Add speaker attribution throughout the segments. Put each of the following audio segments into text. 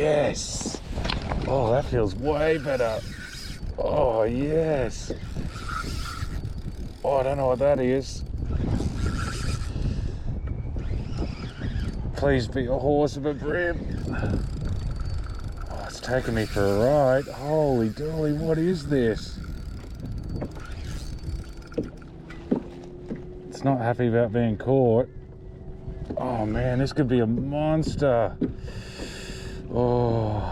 Speaker 1: yes. Oh, that feels way better. Oh, yes. Oh, I don't know what that is. Please be a horse of a brim. Oh, it's taking me for a ride. Holy dolly, what is this? It's not happy about being caught. Oh man, this could be a monster. Oh.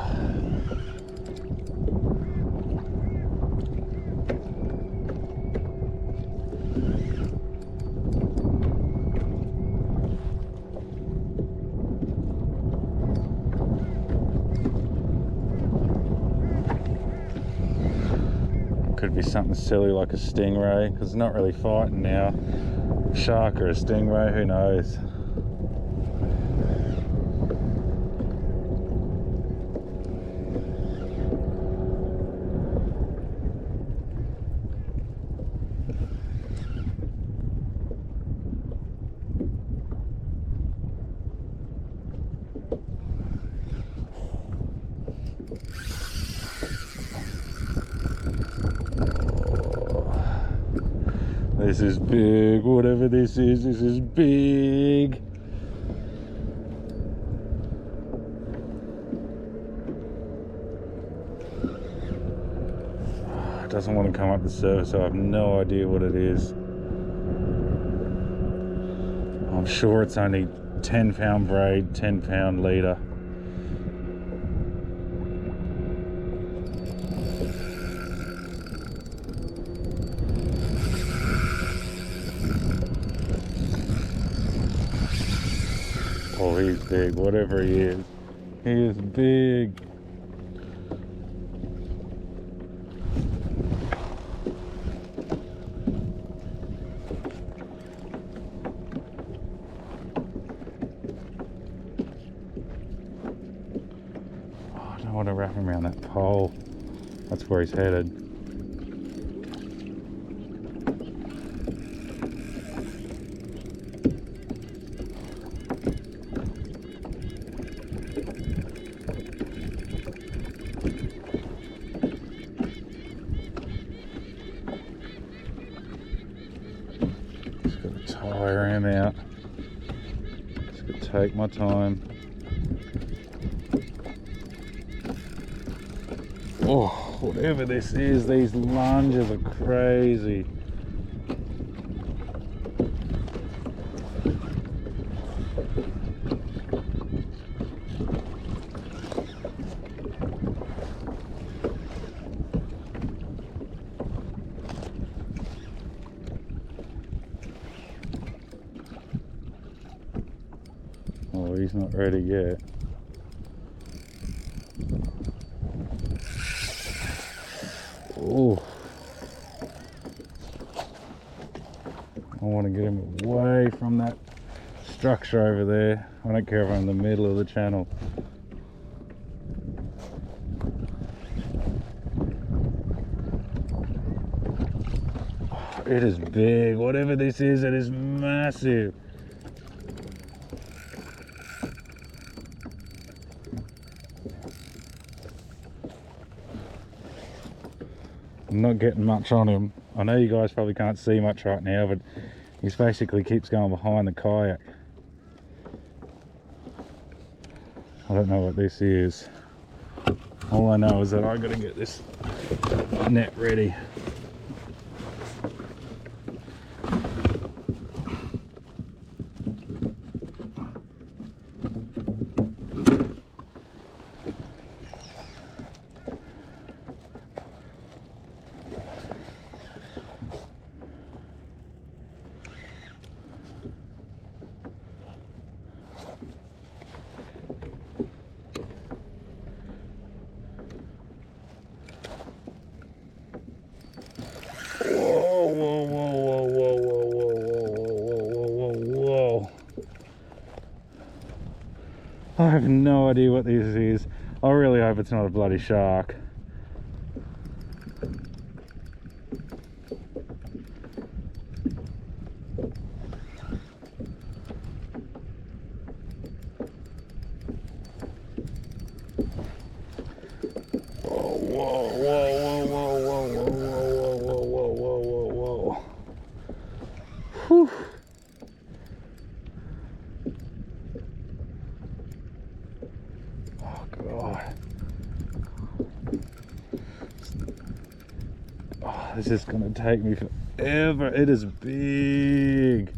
Speaker 1: Could be something silly like a stingray, because it's not really fighting now. Shark or a stingray, who knows? This is big, whatever this is big. It doesn't want to come up the surface, so I have no idea what it is. I'm sure it's only 10-pound braid, 10-pound leader. Oh, he's big, whatever he is. He is big. Oh, I don't want to wrap him around that pole. That's where he's headed. Tire him out. Just gonna take my time. Oh, whatever this is, these lunges are crazy. Oh, he's not ready yet. Oh, I want to get him away from that structure over there. I don't care if I'm in the middle of the channel. It is big. Whatever this is, it is massive. I'm not getting much on him. I know you guys probably can't see much right now, but he basically keeps going behind the kayak. I don't know what this is. All I know is that I got to get this net ready. I have no idea what this is. I really hope it's not a bloody shark. God. Oh, this is gonna take me forever. It is big.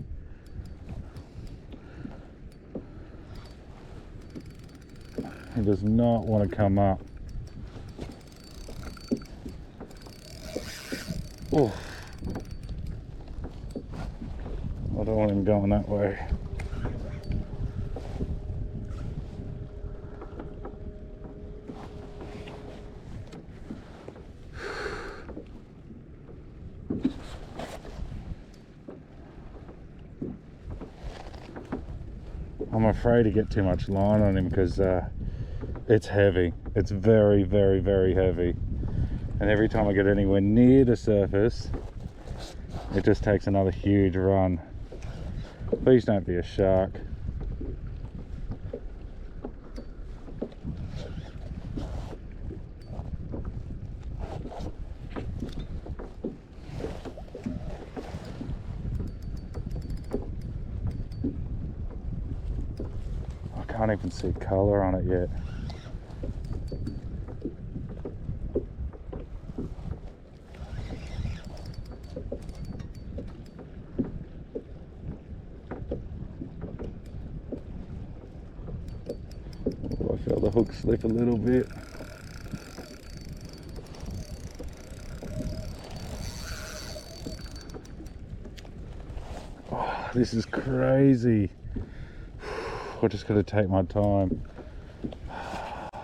Speaker 1: He does not want to come up. Oh, I don't want him going that way. I'm afraid to get too much line on him because it's heavy. It's very, very, very heavy. And every time I get anywhere near the surface, it just takes another huge run. Please don't be a shark. I can't even see colour on it yet. Oh, I felt the hook slip a little bit. Oh, this is crazy. I just got to take my time. I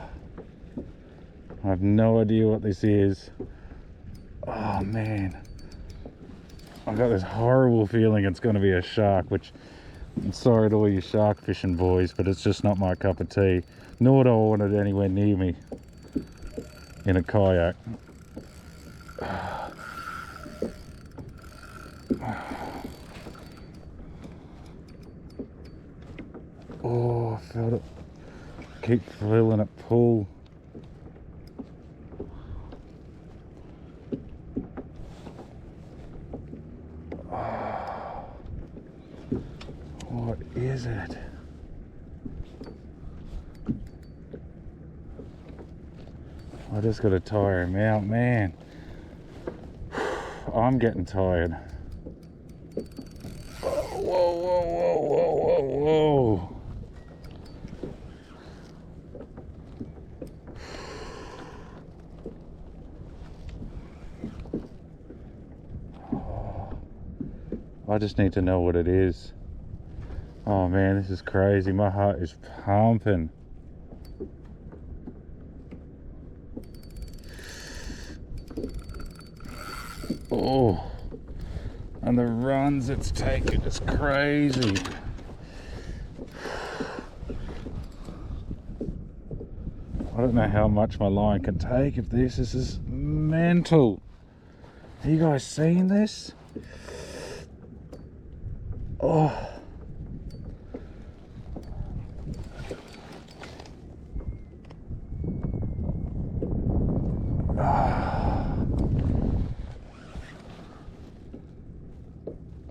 Speaker 1: have no idea what this is. Oh man, I got this horrible feeling it's going to be a shark, which I'm sorry to all you shark fishing boys, but it's just not my cup of tea. Nor do I want it anywhere near me in a kayak. Oh, I felt it. Keep feeling it pull. Oh, what is it? I just got to tire him out, man. I'm getting tired. Whoa, whoa, whoa, whoa, whoa, whoa. I just need to know what it is. Oh man, this is crazy. My heart is pumping. Oh, and the runs it's taken is crazy. I don't know how much my line can take of this. This is mental. Have you guys seen this? Oh.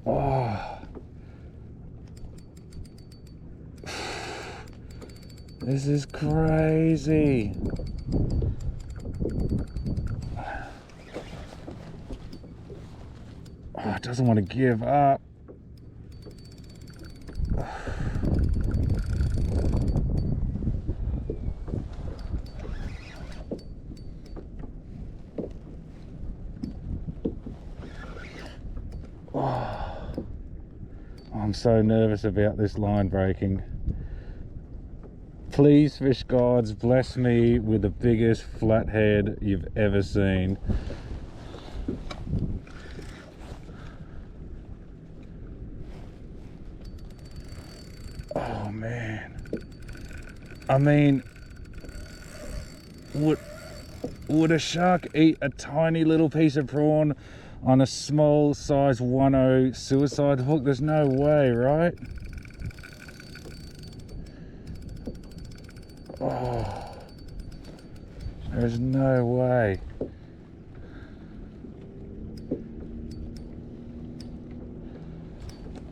Speaker 1: Oh. This is crazy. Oh, it doesn't want to give up. Oh, I'm so nervous about this line breaking. Please, fish gods, bless me with the biggest flathead you've ever seen. Oh man. I mean, would a shark eat a tiny little piece of prawn on a small size 1/0 suicide hook? There's no way, right? Oh, there's no way.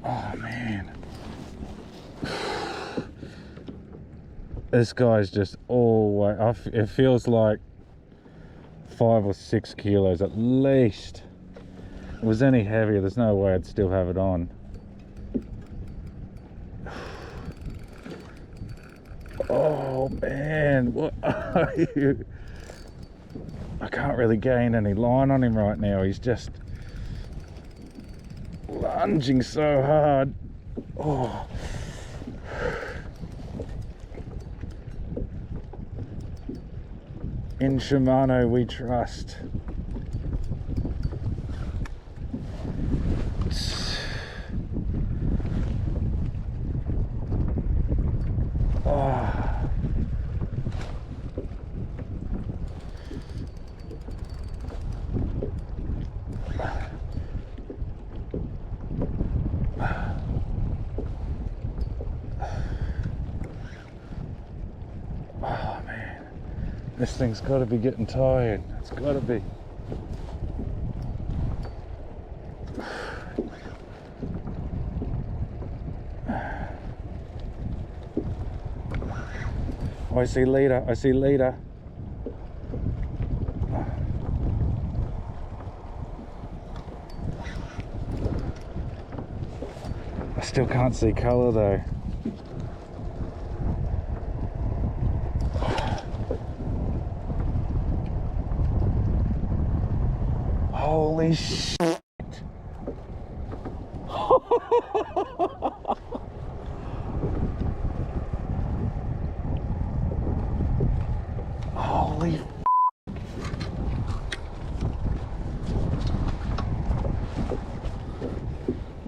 Speaker 1: Oh man. This guy's just always, it feels like 5 or 6 kilos at least. If it was any heavier, there's no way I'd still have it on. Oh man, what are you? I can't really gain any line on him right now. He's just lunging so hard. Oh. In Shimano we trust. Oh. Oh man, this thing's got to be getting tired. It's got to be. Oh, I see leader. I see leader. I still can't see colour though. Holy shit. Holy f.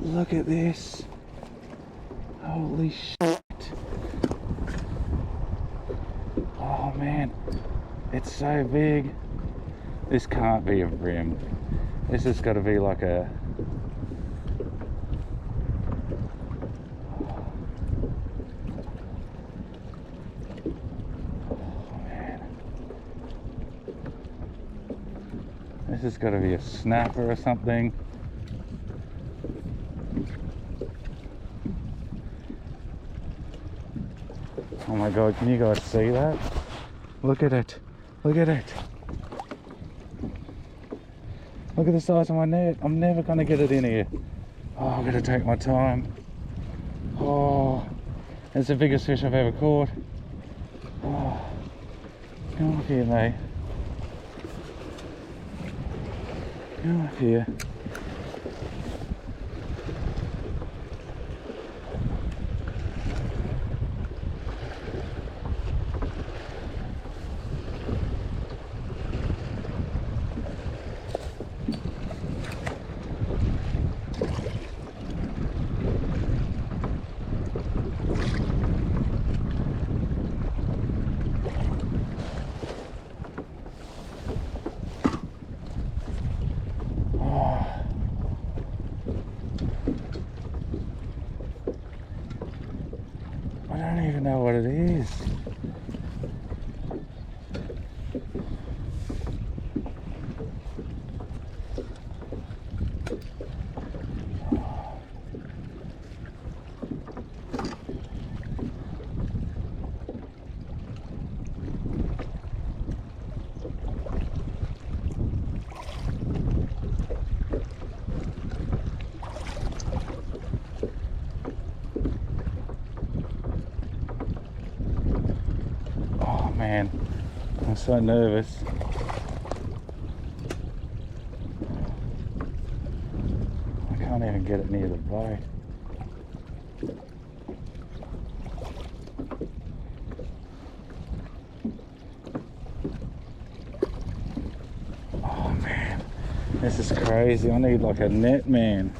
Speaker 1: Look at this. Holy shit. Oh man, it's so big. This can't be a brim. This has got to be like a... Oh man. This has got to be a snapper or something. Oh my god, can you guys see that? Look at it. Look at it. Look at the size of my net. I'm never going to get it in here. Oh, I've got to take my time. Oh, it's the biggest fish I've ever caught. Oh, come up here, mate. Come up here. I don't even know what it is. Man, I'm so nervous. I can't even get it near the boat. Oh man, this is crazy. I need like a net, man.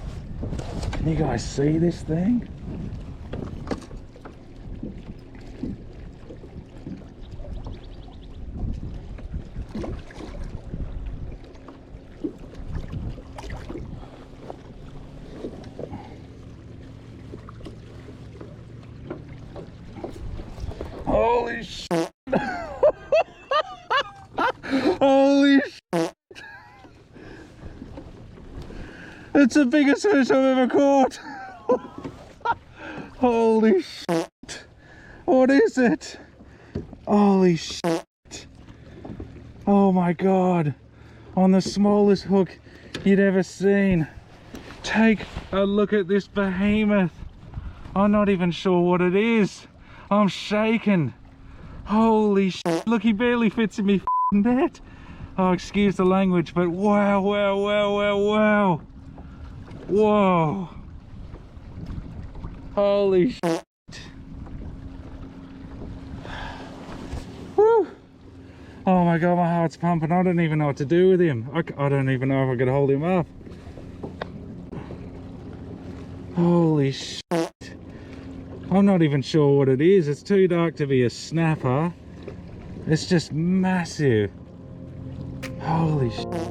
Speaker 1: Can you guys see this thing? Holy shit! Holy shit! It's the biggest fish I've ever caught! Holy shit! What is it? Holy shit. Oh my god. On the smallest hook you'd ever seen. Take a look at this behemoth. I'm not even sure what it is. I'm shaking. Holy shit. Look, he barely fits in me f***ing net. Oh, excuse the language, but wow, wow, wow, wow, wow. Whoa. Holy shit. Woo. Oh my god, my heart's pumping. I don't even know what to do with him. I don't even know if I could hold him up. Holy shit. I'm not even sure what it is. It's too dark to be a snapper. It's just massive. Holy shit.